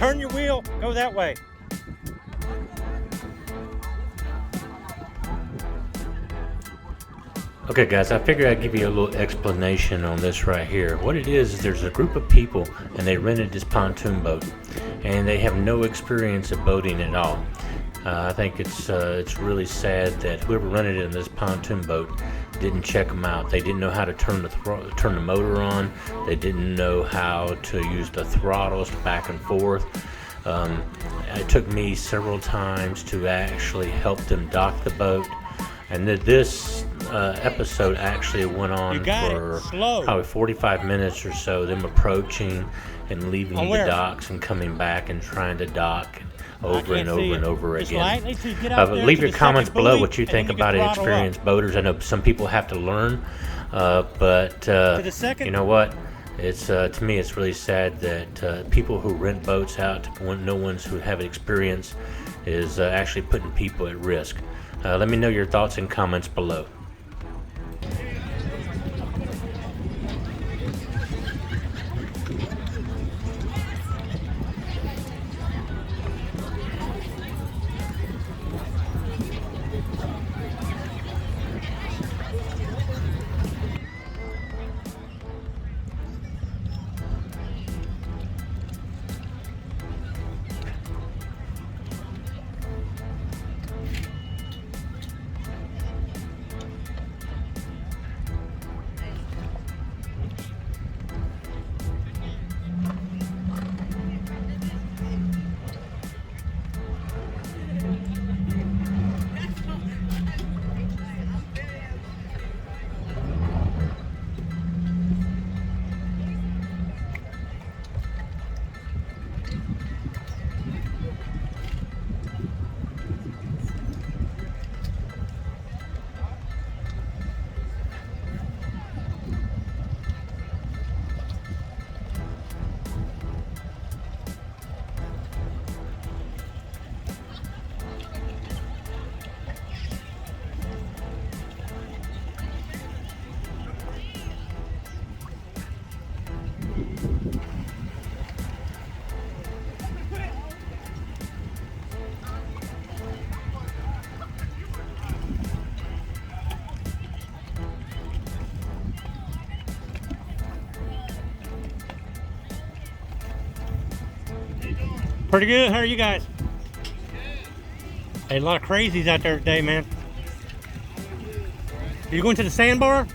turn your wheel, go that way. Okay guys, I figured I'd give you a little explanation on this right here. What it is there's a group of people and they rented this pontoon boat and they have no experience of boating at all. I think it's really sad that whoever rented it in this pontoon boat didn't check them out. They didn't know how to turn the motor on. They didn't know how to use the throttles back and forth. It took me several times to actually help them dock the boat. And this episode actually went on for probably 45 minutes or so, them approaching and leaving the docks and coming back and trying to dock over and over and over again. Leave your comments below what you think about experienced boaters. I know some people have to learn, but you know what? It's to me, it's really sad that people who rent boats out to no ones who have experience is actually putting people at risk. Let me know your thoughts and comments below. Pretty good. How are you guys? Hey, a lot of crazies out there today, man. Are you going to the sandbar?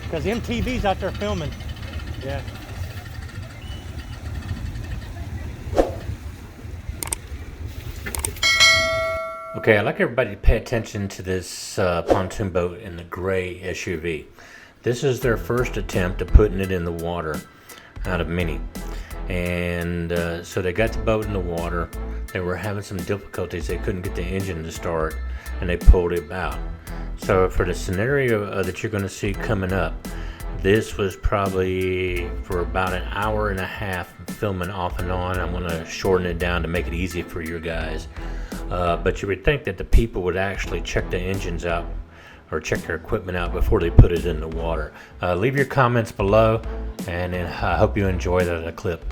Because MTV's out there filming. Yeah. Okay, I'd like everybody to pay attention to this pontoon boat in the gray SUV. This is their first attempt at putting it in the water out of many. And so they got the boat in the water. They were having some difficulties. They couldn't get the engine to start and they pulled it out. So for the scenario that you're going to see coming up, this was probably for about an hour and a half filming off and on. I'm going to shorten it down to make it easy for you guys. But you would think that the people would actually check the engines out or check their equipment out before they put it in the water. Leave your comments below, and I hope you enjoy the clip.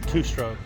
Two-stroke.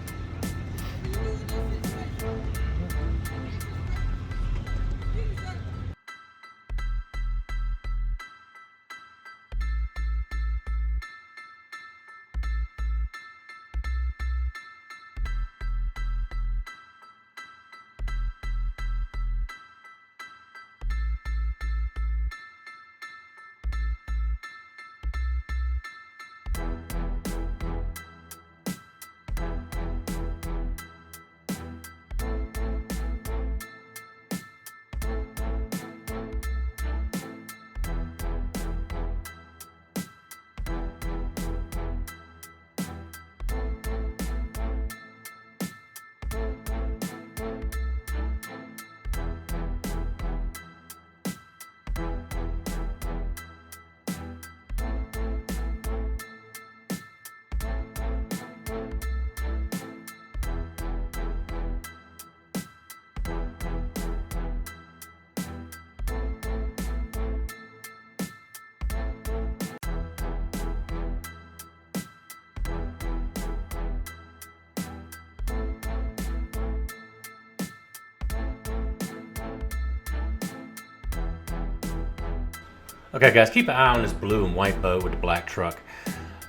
Okay, guys, keep an eye on this blue and white boat with the black truck.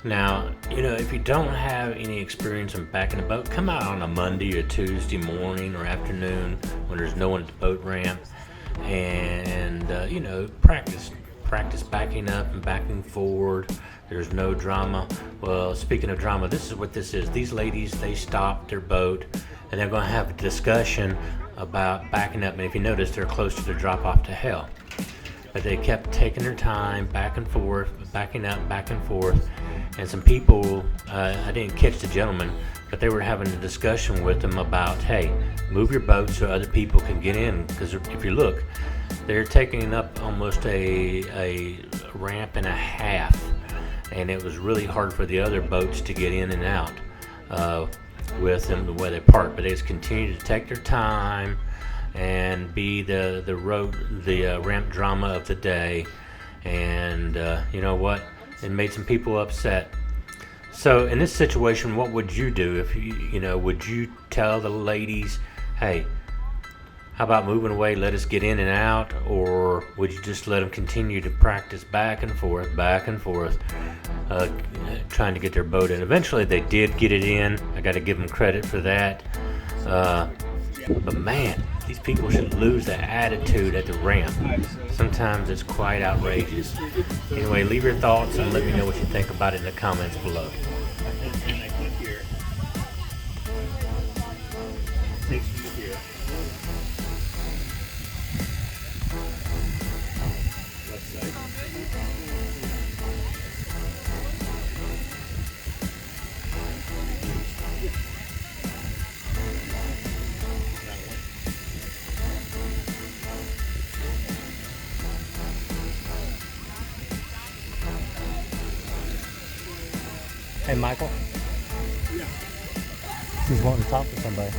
Now, if you don't have any experience in backing a boat, come out on a Monday or Tuesday morning or afternoon when there's no one at the boat ramp, and practice backing up and backing forward. There's no drama. Well, speaking of drama, this is what this is. These ladies, they stopped their boat and they're going to have a discussion about backing up. And if you notice, they're close to the drop off to hell. But they kept taking their time, back and forth, backing up, back and forth. And some people, I didn't catch the gentleman, but they were having a discussion with them about, hey, move your boat so other people can get in. Because if you look, they're taking up almost a ramp and a half. And it was really hard for the other boats to get in and out with them the way they parked. But they just continued to take their time and be the ramp drama of the day. And you know what? It made some people upset. So in this situation, what would you do if would you tell the ladies, hey, how about moving away, let us get in and out? Or would you just let them continue to practice back and forth, trying to get their boat in? Eventually they did get it in. I got to give them credit for that. But man, these people should lose their attitude at the ramp. Sometimes it's quite outrageous. Anyway, leave your thoughts and let me know what you think about it in the comments below. Hey, Michael? Yeah. He's wanting to talk to somebody.